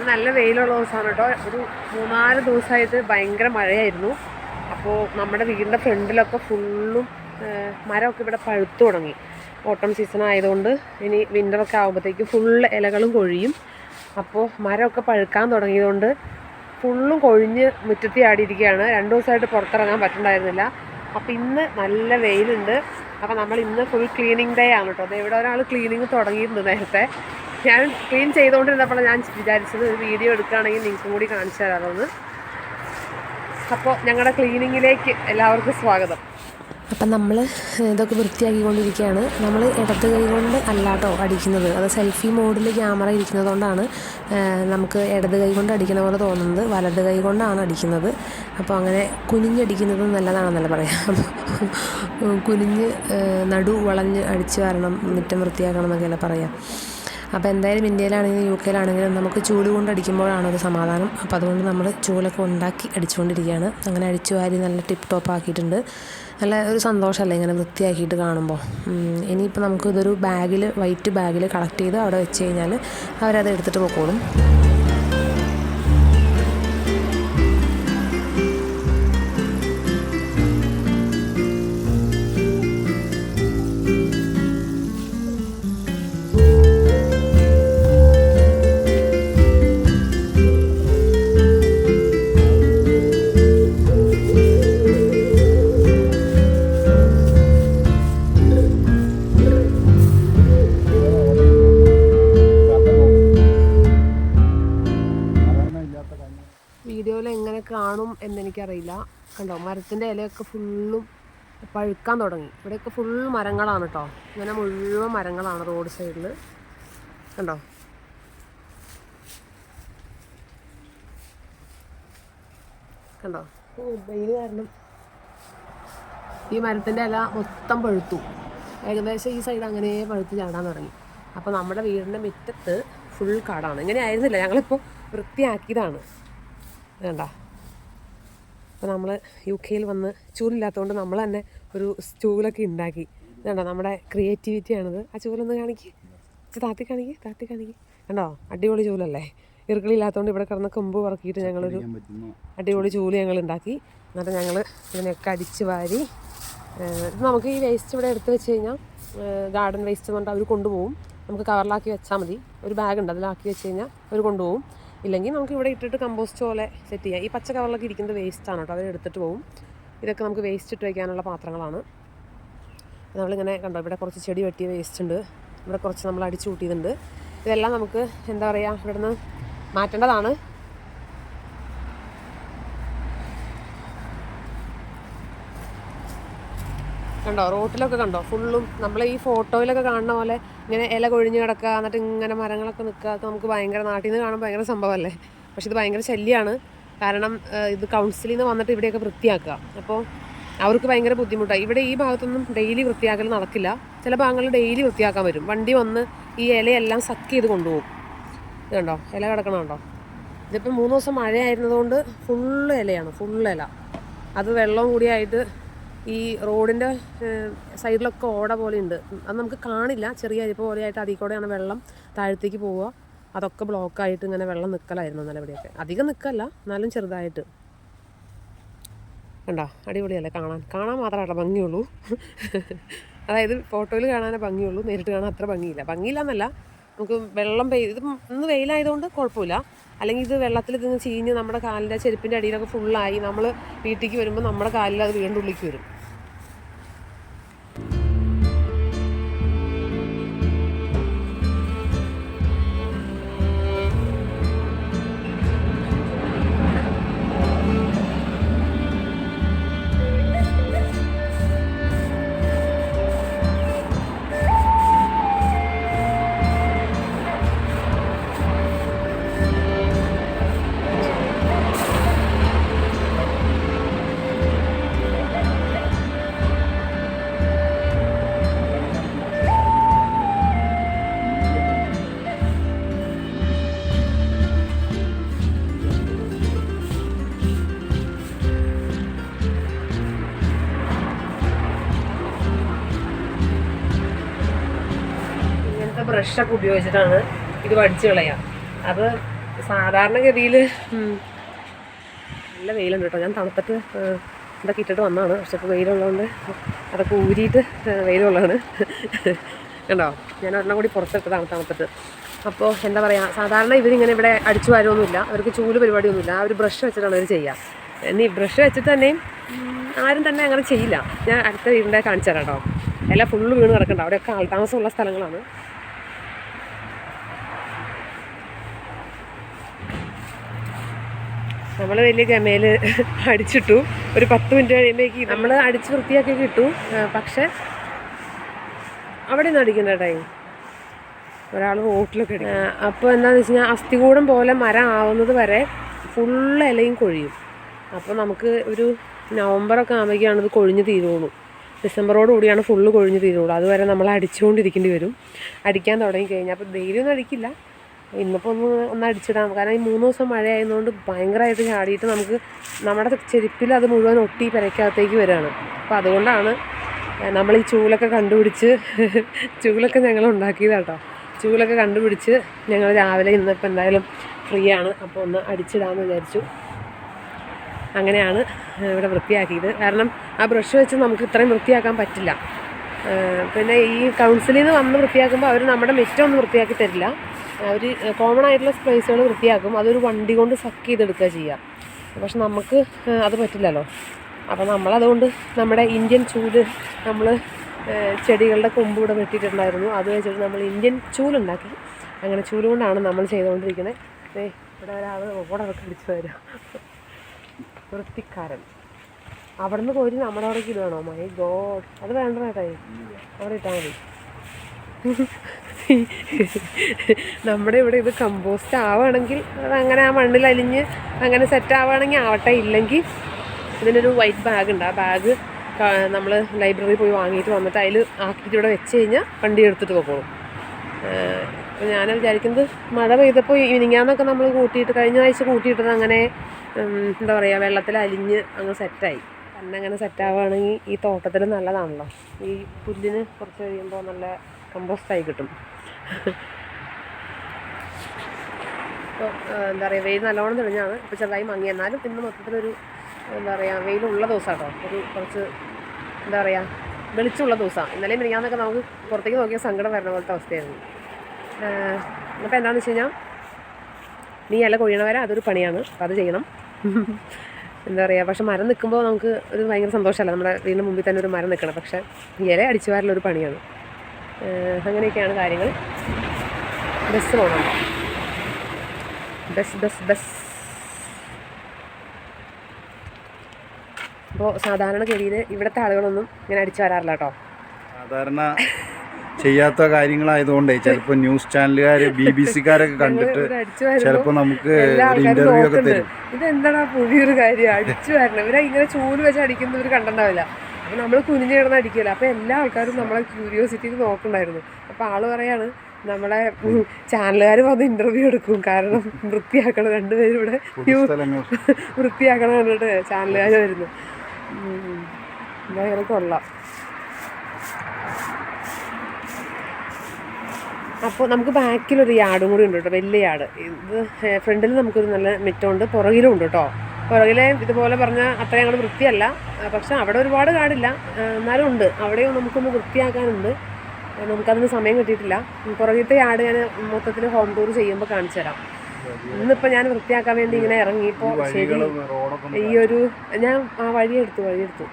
നല്ല വെയിലുള്ള ദിവസമാണ് കേട്ടോ. ഒരു 3-4 ദിവസമായിട്ട് ഭയങ്കര മഴയായിരുന്നു. അപ്പോൾ നമ്മുടെ വീടിൻ്റെ ഫ്രണ്ടിലൊക്കെ ഫുള്ളും മരമൊക്കെ ഇവിടെ പഴുത്തു തുടങ്ങി. ഓട്ടം സീസൺ ആയതുകൊണ്ട് ഇനി വിൻ്ററൊക്കെ ആകുമ്പോഴത്തേക്ക് ഫുള്ള് ഇലകളും കൊഴിയും. അപ്പോൾ മരമൊക്കെ പഴുക്കാൻ തുടങ്ങിയതുകൊണ്ട് ഫുള്ളും കൊഴിഞ്ഞ് മുറ്റത്തി ആടിയിരിക്കുകയാണ്. 2 ദിവസമായിട്ട് പുറത്തിറങ്ങാൻ പറ്റുന്നുണ്ടായിരുന്നില്ല. അപ്പോൾ ഇന്ന് നല്ല വെയിലുണ്ട്. അപ്പോൾ നമ്മൾ ഇന്ന് ഫുൾ ക്ലീനിങ് ഡേ ആണ് കേട്ടോ. ഇവിടെ ഒരാൾ ക്ലീനിങ് തുടങ്ങിയിട്ടുണ്ട് നേരത്തെ. ഞാൻ ക്ലീൻ ചെയ്തുകൊണ്ടിരുന്നപ്പോൾ ഞാൻ വിചാരിച്ചത് ഒരു വീഡിയോ എടുക്കുകയാണെങ്കിൽ നിങ്ങൾക്കും കൂടി കാണിച്ചു തരാമെന്ന്. അപ്പോൾ ഞങ്ങളുടെ ക്ലീനിങ്ങിലേക്ക് എല്ലാവർക്കും സ്വാഗതം. അപ്പം നമ്മൾ ഇതൊക്കെ വൃത്തിയാക്കിക്കൊണ്ടിരിക്കുകയാണ്. നമ്മൾ ഇടത് കൈ കൊണ്ട് അല്ലാട്ടോ അടിക്കുന്നത്. അത് സെൽഫി മോഡിൽ ക്യാമറ ഇരിക്കുന്നത് കൊണ്ടാണ് നമുക്ക് ഇടത് കൈ കൊണ്ട് അടിക്കുന്ന പോലെ തോന്നുന്നത്. വലത് കൈ കൊണ്ടാണ് അടിക്കുന്നത്. അപ്പോൾ അങ്ങനെ കുനിഞ്ഞടിക്കുന്നത് നല്ലതാണെന്നല്ല പറയാം. കുനിഞ്ഞ് നടു വളഞ്ഞ് അടിച്ച് വരണം, മുറ്റം വൃത്തിയാക്കണം എന്നൊക്കെയല്ല പറയാം. അപ്പോൾ എന്തായാലും ഇന്ത്യയിലാണെങ്കിലും യു കെയിലാണെങ്കിലും നമുക്ക് ചൂല് കൊണ്ട് അടിക്കുമ്പോഴാണ് ഒരു സമാധാനം. അപ്പോൾ അതുകൊണ്ട് നമ്മൾ ചൂലൊക്കെ ഉണ്ടാക്കി അടിച്ചുകൊണ്ടിരിക്കുകയാണ്. അങ്ങനെ അടിച്ചു വാരി നല്ല ടിപ്പ് ടോപ്പ് ആക്കിയിട്ടുണ്ട്. നല്ല ഒരു സന്തോഷമല്ലേ ഇങ്ങനെ വൃത്തിയാക്കിയിട്ട് കാണുമ്പോൾ. ഇനിയിപ്പോൾ നമുക്കിതൊരു ബാഗിൽ, വൈറ്റ് ബാഗിൽ കളക്ട് ചെയ്ത് അവിടെ വെച്ച് കഴിഞ്ഞാൽ അവരത് എടുത്തിട്ട് പോയിക്കോളും. വീഡിയോയിൽ എങ്ങനെ കാണും എന്നെനിക്കറിയില്ല. കണ്ടോ, മരത്തിൻ്റെ ഇലയൊക്കെ ഫുള്ളും പഴുക്കാൻ തുടങ്ങി. ഇവിടെയൊക്കെ ഫുൾ മരങ്ങളാണ് കേട്ടോ. ഇങ്ങനെ മുഴുവൻ മരങ്ങളാണ് റോഡ് സൈഡിൽ. കണ്ടോ, കണ്ടോ, വെയിൽ കാരണം ഈ മരത്തിൻ്റെ ഇല മൊത്തം പഴുത്തു. ഏകദേശം ഈ സൈഡ് അങ്ങനെ പഴുത്ത് ചാടാൻ തുടങ്ങി. അപ്പോൾ നമ്മുടെ വീടിൻ്റെ മുറ്റത്ത് ഫുൾ കാടാണ്. ഇങ്ങനെ ആയിരുന്നില്ല, ഞങ്ങളിപ്പോൾ വൃത്തിയാക്കിയതാണ്. വേണ്ട. അപ്പോൾ നമ്മൾ യു കെയിൽ വന്ന് ചൂലില്ലാത്തതുകൊണ്ട് നമ്മൾ തന്നെ ഒരു സ്റ്റൂലൊക്കെ ഉണ്ടാക്കി. വേണ്ട, നമ്മുടെ ക്രിയേറ്റിവിറ്റിയാണിത്. ആ ചൂലൊന്ന് കാണിക്ക്, താത്തി കാണിക്ക്. കണ്ടോ, അടിപൊളി ചൂലല്ലേ. ഇറുക്കളില്ലാത്തതുകൊണ്ട് ഇവിടെ കിടന്ന് കൊമ്പ് പറക്കിയിട്ട് ഞങ്ങളൊരു അടിപൊളി ചൂല് ഞങ്ങൾ ഉണ്ടാക്കി. എന്നിട്ട് ഞങ്ങൾ ഇതിനൊക്കെ അടിച്ച് വാരി നമുക്ക് ഈ വേസ്റ്റ് ഇവിടെ എടുത്ത് വെച്ച് കഴിഞ്ഞാൽ ഗാർഡൻ വേസ്റ്റ് എന്നുകൊണ്ട് അവർ കൊണ്ടുപോകും. നമുക്ക് കവറിലാക്കി വെച്ചാൽ മതി. ഒരു ബാഗുണ്ട്, അതിലാക്കി വെച്ച് കഴിഞ്ഞാൽ അവർ കൊണ്ടുപോകും. ഇല്ലെങ്കിൽ നമുക്ക് ഇവിടെ ഇട്ടിട്ട് കമ്പോസ്റ്റ് പോലെ സെറ്റ് ചെയ്യാം. ഈ പച്ച കവറിലൊക്കെ ഇരിക്കുന്നത് വേസ്റ്റാണ് കേട്ടോ, അവരെടുത്തിട്ട് പോകും. ഇതൊക്കെ നമുക്ക് വേസ്റ്റ് ഇട്ട് വയ്ക്കാനുള്ള പാത്രങ്ങളാണ്. നമ്മളിങ്ങനെ കണ്ടോ, ഇവിടെ കുറച്ച് ചെടി വെട്ടിയ വേസ്റ്റ് ഉണ്ട്, ഇവിടെ കുറച്ച് നമ്മൾ അടിച്ചു കൂട്ടിയതുണ്ട്. ഇതെല്ലാം നമുക്ക് എന്താ പറയുക, ഇവിടെ നിന്ന് മാറ്റേണ്ടതാണ്. കണ്ടോ, റോട്ടിലൊക്കെ കണ്ടോ ഫുള്ളും നമ്മൾ ഈ ഫോട്ടോയിലൊക്കെ കാണുന്ന പോലെ ഇങ്ങനെ ഇല കൊഴിഞ്ഞ് കിടക്കുക, എന്നിട്ട് ഇങ്ങനെ മരങ്ങളൊക്കെ നിൽക്കുക. അതൊക്കെ നമുക്ക് ഭയങ്കര, നാട്ടിൽ നിന്ന് കാണാൻ ഭയങ്കര സംഭവമല്ലേ. പക്ഷെ ഇത് ഭയങ്കര ശല്യമാണ്. കാരണം ഇത് കൗൺസിലിൽ നിന്ന് വന്നിട്ട് ഇവിടെയൊക്കെ വൃത്തിയാക്കുക. അപ്പോൾ അവർക്ക് ഭയങ്കര ബുദ്ധിമുട്ടാണ്. ഇവിടെ ഈ ഭാഗത്തൊന്നും ഡെയിലി വൃത്തിയാക്കൽ നടക്കില്ല. ചില ഭാഗങ്ങളിൽ ഡെയിലി വൃത്തിയാക്കാൻ വരും. വണ്ടി വന്ന് ഈ ഇലയെല്ലാം സക്ക് ചെയ്ത് കൊണ്ടുപോകും. ഇത് കണ്ടോ, ഇല കിടക്കണമുണ്ടോ. ഇതിപ്പോൾ 3 ദിവസം മഴയായിരുന്നതുകൊണ്ട് ഫുള്ള് ഇലയാണ്, ഫുള്ള് ഇല. അത് വെള്ളവും കൂടിയായിട്ട് ഈ റോഡിൻ്റെ സൈഡിലൊക്കെ ഓട പോലെ ഉണ്ട്. അത് നമുക്ക് കാണില്ല, ചെറിയ അരിപ്പ് പോലെയായിട്ട് അതിൽ കൂടെയാണ് വെള്ളം താഴത്തേക്ക് പോവുക. അതൊക്കെ ബ്ലോക്കായിട്ട് ഇങ്ങനെ വെള്ളം നിൽക്കലായിരുന്നു എന്നാലും ഇവിടെയൊക്കെ. അധികം നിൽക്കല്ല, എന്നാലും ചെറുതായിട്ട്. കണ്ടോ, അടിപൊളിയല്ലേ കാണാൻ മാത്രമല്ല ഭംഗിയുള്ളൂ. അതായത് ഫോട്ടോയിൽ കാണാനേ ഭംഗിയുള്ളൂ, നേരിട്ട് കാണാൻ അത്ര ഭംഗിയില്ല എന്നല്ല. നമുക്ക് വെള്ളം ഇത് ഇന്ന് വെയിലായതുകൊണ്ട് കുഴപ്പമില്ല. അല്ലെങ്കിൽ ഇത് വെള്ളത്തിൽ ഇതിന് ചീഞ്ഞ് നമ്മുടെ കാലിൻ്റെ ചെരുപ്പിൻ്റെ അടിയിലൊക്കെ ഫുള്ളായി നമ്മൾ വീട്ടിലേക്ക് വരുമ്പോൾ നമ്മുടെ കാലിൽ അത് വീണ്ടും ഉള്ളിലേക്ക് വരും. ബ്രഷൊക്കെ ഉപയോഗിച്ചിട്ടാണ് ഇത് വടിച്ച് കളയാം. അത് സാധാരണഗതിയിൽ നല്ല വെയിലുണ്ട് കേട്ടോ. ഞാൻ തണുത്തിട്ട് ഇതൊക്കെ ഇട്ടിട്ട് വന്നതാണ്. പക്ഷെ ഇപ്പോൾ വെയിലുള്ളതുകൊണ്ട് അതൊക്കെ ഊരിയിട്ട് വെയിലുള്ളതാണ് കണ്ടോ. ഞാൻ ഒരെണ്ണം കൂടി പുറത്തിട്ടതാണ് തണുത്തിട്ട്. അപ്പോൾ എന്താ പറയുക, സാധാരണ ഇവരിങ്ങനെ ഇവിടെ അടിച്ചു വാരുമൊന്നുമില്ല, അവർക്ക് ചൂല് പരിപാടിയൊന്നുമില്ല. അവർ ബ്രഷ് വെച്ചിട്ടാണ് അവർ ചെയ്യുക. ഇനി ബ്രഷ് വെച്ചിട്ട് തന്നെയും ആരും തന്നെ അങ്ങനെ ചെയ്യില്ല. ഞാൻ അടുത്ത വീടിൻ്റെ കാണിച്ചു തരാം കേട്ടോ. എല്ലാം ഫുള്ള് വീണ് കിടക്കണ്ട. അവിടെയൊക്കെ ആൾതാമസമുള്ള സ്ഥലങ്ങളാണ്. നമ്മൾ വലിയ ഗമയിൽ അടിച്ചിട്ടു. ഒരു 10 മിനിറ്റ് കഴിയുമ്പോഴേക്ക് നമ്മൾ അടിച്ച് വൃത്തിയാക്കി കിട്ടു. പക്ഷെ അവിടെ നിന്ന് അടിക്കണ്ട ടൈം ഒരാൾ റോട്ടിലൊക്കെ അടിക്കും. അപ്പോൾ എന്താണെന്ന് വെച്ച് കഴിഞ്ഞാൽ അസ്ഥികൂടം പോലെ മരം ആവുന്നത് വരെ ഫുള്ള് ഇലയും കൊഴിയും. അപ്പോൾ നമുക്ക് ഒരു നവംബറൊക്കെ ആകുമ്പോഴേക്കാണ് ഇത് കൊഴിഞ്ഞ് തീരുള്ളൂ. ഡിസംബറോട് കൂടിയാണ് ഫുള്ള് കൊഴിഞ്ഞ് തീരുള്ളൂ. അതുവരെ നമ്മൾ അടിച്ചുകൊണ്ടിരിക്കേണ്ടി വരും. അടിക്കാൻ തുടങ്ങി കഴിഞ്ഞാൽ അപ്പോൾ ഡെയിലി ഒന്നും അടിക്കില്ല. ഇന്നിപ്പോൾ ഒന്ന് അടിച്ചിടാം. കാരണം ഈ 3 ദിവസം മഴ ആയതുകൊണ്ട് ഭയങ്കരമായിട്ട് ചാടിയിട്ട് നമുക്ക് നമ്മുടെ ചെരുപ്പിൽ അത് മുഴുവൻ ഒട്ടി പെരയ്ക്കകത്തേക്ക് വരികയാണ്. അപ്പോൾ അതുകൊണ്ടാണ് നമ്മൾ ഈ ചൂലൊക്കെ കണ്ടുപിടിച്ച് ചൂലൊക്കെ ഞങ്ങൾ ഉണ്ടാക്കിയതാണ് കേട്ടോ. ചൂലൊക്കെ കണ്ടുപിടിച്ച് ഞങ്ങൾ രാവിലെ ഇന്നിപ്പോൾ എന്തായാലും ഫ്രീ ആണ്, അപ്പോൾ ഒന്ന് അടിച്ചിടാമെന്ന് വിചാരിച്ചു. അങ്ങനെയാണ് ഇവിടെ വൃത്തിയാക്കിയത്. കാരണം ആ ബ്രഷ് വെച്ച് നമുക്ക് ഇത്രയും വൃത്തിയാക്കാൻ പറ്റില്ല. പിന്നെ ഈ കൗൺസിലിൽ നിന്ന് വന്ന് വൃത്തിയാക്കുമ്പോൾ അവർ നമ്മുടെ മുറ്റമൊന്നും വൃത്തിയാക്കി തരില്ല. അവർ കോമൺ ആയിട്ടുള്ള സ്പേസുകൾ വൃത്തിയാക്കും. അതൊരു വണ്ടി കൊണ്ട് സക്ക് ചെയ്തെടുക്കുക ചെയ്യുക. പക്ഷെ നമുക്ക് അത് പറ്റില്ലല്ലോ. അപ്പോൾ നമ്മളതുകൊണ്ട് നമ്മുടെ ഇന്ത്യൻ ചൂല് നമ്മൾ ചെടികളുടെ കൊമ്പ് ഇവിടെ വെട്ടിയിട്ടുണ്ടായിരുന്നു. അത് വെച്ചിട്ട് നമ്മൾ ഇന്ത്യൻ ചൂലുണ്ടാക്കി. അങ്ങനെ ചൂല് കൊണ്ടാണ് നമ്മൾ ചെയ്തുകൊണ്ടിരിക്കുന്നത്. ഇവിടെ ഒരാൾ റോഡൊക്കെ അടിച്ചു വരിക, വൃത്തിക്കാരൻ. അവിടെ നിന്ന് കോരി നമ്മുടെ അവിടേക്ക് ഇടുകയാണോ? മൈ ഗോഡ്, അത് വേണ്ട കേട്ടായി, അവിടെ ഇട്ടാൽ മതി. നമ്മുടെ ഇവിടെ ഇത് കമ്പോസ്റ്റ് ആവുകയാണെങ്കിൽ അതങ്ങനെ ആ മണ്ണിൽ അലിഞ്ഞ് അങ്ങനെ സെറ്റ് ആവുകയാണെങ്കിൽ ആവട്ടെ. ഇല്ലെങ്കിൽ ഇതിനൊരു വൈറ്റ് ബാഗ് ഉണ്ട്. ആ ബാഗ് നമ്മൾ ലൈബ്രറി പോയി വാങ്ങിയിട്ട് വന്നിട്ട് അതിൽ ആക്കിയിട്ട് ഇവിടെ വെച്ച് കഴിഞ്ഞാൽ വണ്ടി എടുത്തിട്ട് പോകണം. അപ്പോൾ ഞാൻ വിചാരിക്കുന്നത് മഴ പെയ്തപ്പോൾ ഇനിങ്ങാന്നൊക്കെ നമ്മൾ കൂട്ടിയിട്ട് കഴിഞ്ഞ ആഴ്ച കൂട്ടിയിട്ടത് അങ്ങനെ എന്താ പറയുക, വെള്ളത്തിൽ അലിഞ്ഞ് അങ്ങ് സെറ്റായി. തന്നെ അങ്ങനെ സെറ്റാവുകയാണെങ്കിൽ ഈ തോട്ടത്തിൽ നല്ലതാണല്ലോ. ഈ പുല്ലിന് കുറച്ച് കഴിയുമ്പോൾ നല്ല കമ്പോസ്റ്റായി കിട്ടും. അപ്പോൾ എന്താ പറയുക, വെയിൽ നല്ലോണം തെളിഞ്ഞാണ്. ഇപ്പോൾ ചെറുതായി മങ്ങി. എന്നാലും ഇന്ന് മൊത്തത്തിലൊരു എന്താ പറയുക, വെയിലുള്ള ദിവസമാണ് കേട്ടോ. ഒരു കുറച്ച് എന്താ പറയുക വെളിച്ചമുള്ള ദിവസമാണ്. ഇന്നലെയും മിനിങ്ങാന്നൊക്കെ നമുക്ക് പുറത്തേക്ക് നോക്കിയാൽ സങ്കടം വരുന്ന പോലത്തെ അവസ്ഥയായിരുന്നു. അപ്പോൾ എന്താണെന്ന് വെച്ച് കഴിഞ്ഞാൽ നീ ഇല കൊഴിയണവരെ അതൊരു പണിയാണ്. അപ്പോൾ അത് ചെയ്യണം. എന്താ പറയുക, പക്ഷെ മരം നിൽക്കുമ്പോൾ നമുക്ക് ഒരു ഭയങ്കര സന്തോഷമല്ല. നമ്മുടെ വീടിന് മുമ്പിൽ തന്നെ ഒരു മരം നിൽക്കണം. പക്ഷേ ഇല അടിച്ചു വാരലൊരു പണിയാണ്. അങ്ങനെയൊക്കെയാണ് കാര്യങ്ങൾ. ബസ് പോകണം. ബസ്. അപ്പോൾ സാധാരണഗതിയിൽ ഇവിടുത്തെ ആളുകളൊന്നും ഇങ്ങനെ അടിച്ചു വരാറില്ല കേട്ടോ. സാധാരണ ചെയ്യാത്ത കാര്യങ്ങളായതുകൊണ്ടേ ചിലപ്പോൾ ന്യൂസ് ചാനലുകാർ BBC-കാരൊക്കെ കണ്ടിട്ട് ചിലപ്പോൾ നമുക്ക് ഇന്റർവ്യൂ ഒക്കെ തരും. ഇതെന്താടാ പുതിയൊരു കാര്യം അടിച്ചു വരണം. ഇവരെ ഇങ്ങനെ ചൂല് വെച്ച് അടിക്കുന്നവർ കണ്ടിട്ടുണ്ടാവില്ല. അപ്പോൾ നമ്മൾ കുനിഞ്ഞ് കിടന്ന് അടിക്കില്ല. അപ്പോൾ എല്ലാ ആൾക്കാരും നമ്മളെ ക്യൂരിയോസിറ്റിയിൽ നോക്കണ്ടായിരുന്നു. അപ്പോൾ ആൾ പറയാണ് നമ്മളെ ചാനലുകാർ വന്ന് ഇൻ്റർവ്യൂ എടുക്കും. കാരണം വൃത്തിയാക്കണം, രണ്ടുപേരും ഇവിടെ വൃത്തിയാക്കണം കണ്ടിട്ട് ചാനലുകാർ വരുന്നു. ഭയങ്കര കൊള്ളാം. അപ്പോൾ നമുക്ക് ബാക്കിലൊരു യാർഡും കൂടി ഉണ്ട് കേട്ടോ, വലിയ യാർഡ്. ഇത് ഫ്രണ്ടിൽ നമുക്കൊരു നല്ല മുറ്റമുണ്ട്, പുറകിലും ഉണ്ട് കേട്ടോ. പുറകിലെ ഇതുപോലെ പറഞ്ഞാൽ അത്രയും അങ്ങോട്ട് വൃത്തിയല്ല. പക്ഷെ അവിടെ ഒരുപാട് കാടില്ല, എന്നാലും ഉണ്ട്. അവിടെയും നമുക്കൊന്ന് വൃത്തിയാക്കാനുണ്ട്. നമുക്കതിന് സമയം കിട്ടിയിട്ടില്ല. പുറകിലത്തെ യാർഡ് ഞാൻ മൊത്തത്തിൽ ഹോം ടൂർ ചെയ്യുമ്പോൾ കാണിച്ചു തരാം. ഇന്നിപ്പോൾ ഞാൻ വൃത്തിയാക്കാൻ വേണ്ടി ഇങ്ങനെ ഇറങ്ങിയപ്പോൾ ശരി ഈ ഒരു ഞാൻ വഴിയെടുത്തു.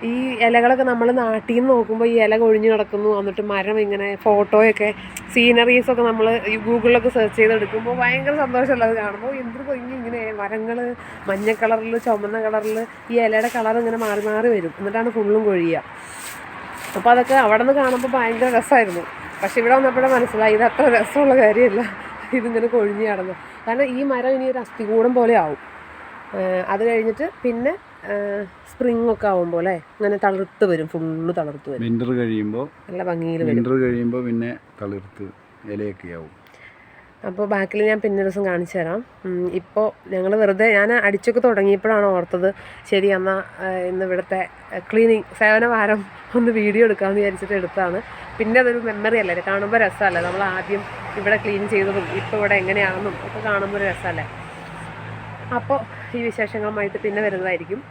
ഈ ഇലകളൊക്കെ നമ്മൾ നാട്ടിൽ നിന്ന് നോക്കുമ്പോൾ ഈ ഇല കൊഴിഞ്ഞ് കിടക്കുന്നു. എന്നിട്ട് മരം ഇങ്ങനെ ഫോട്ടോയൊക്കെ സീനറീസൊക്കെ നമ്മൾ ഈ ഗൂഗിളിലൊക്കെ സെർച്ച് ചെയ്തെടുക്കുമ്പോൾ ഭയങ്കര സന്തോഷമല്ല അത് കാണുമ്പോൾ. എന്തൊരു കൊഞ്ഞ് ഇങ്ങനെ മരങ്ങൾ മഞ്ഞ കളറിൽ ചുമന്ന കളറിൽ ഈ ഇലയുടെ കളർ ഇങ്ങനെ മാറി മാറി വരും. എന്നിട്ടാണ് ഫുള്ളും കൊഴിയുക. അപ്പോൾ അതൊക്കെ അവിടെ നിന്ന് കാണുമ്പോൾ ഭയങ്കര രസമായിരുന്നു. പക്ഷെ ഇവിടെ വന്നപ്പോഴേ മനസ്സിലായി ഇത് അത്ര രസമുള്ള കാര്യമല്ല ഇതിങ്ങനെ കൊഴിഞ്ഞ് കിടന്നു. കാരണം ഈ മരം ഇനി ഒരു അസ്ഥികൂടം പോലെ ആവും. അത് കഴിഞ്ഞിട്ട് പിന്നെ സ്പ്രിംഗ് ഒക്കെ ആവുമ്പോൾ ഇങ്ങനെ തളിർത്ത് വരും, ഫുള്ള് തളിർത്ത് വരും. വിൻ്റർ കഴിയുമ്പോൾ നല്ല ഭംഗിയിൽ വിൻ്റർ കഴിയുമ്പോൾ പിന്നെ തളിർത്ത് ഇലയൊക്കെ ആവും. അപ്പോൾ ബാക്കിൽ ഞാൻ പിന്നെ ദിവസം കാണിച്ചു തരാം. ഇപ്പോൾ ഞങ്ങൾ വെറുതെ ഞാൻ അടിച്ചൊക്കെ തുടങ്ങിയപ്പോഴാണ് ഓർത്തത് ശരി എന്നാൽ ഇന്ന് ഇവിടുത്തെ ക്ലീനിങ് സേവനവാരം ഒന്ന് വീഡിയോ എടുക്കാമെന്ന് വിചാരിച്ചിട്ട് എടുത്തതാണ്. പിന്നെ അതൊരു മെമ്മറി അല്ലേ, കാണുമ്പോൾ രസമല്ലേ, നമ്മൾ ആദ്യം ഇവിടെ ക്ലീൻ ചെയ്തതും ഇപ്പോൾ ഇവിടെ എങ്ങനെയാണെന്നും ഒക്കെ കാണുമ്പോൾ ഒരു രസമല്ലേ. അപ്പോൾ ഈ വിശേഷങ്ങളുമായിട്ട് പിന്നെ വരുന്നതായിരിക്കും.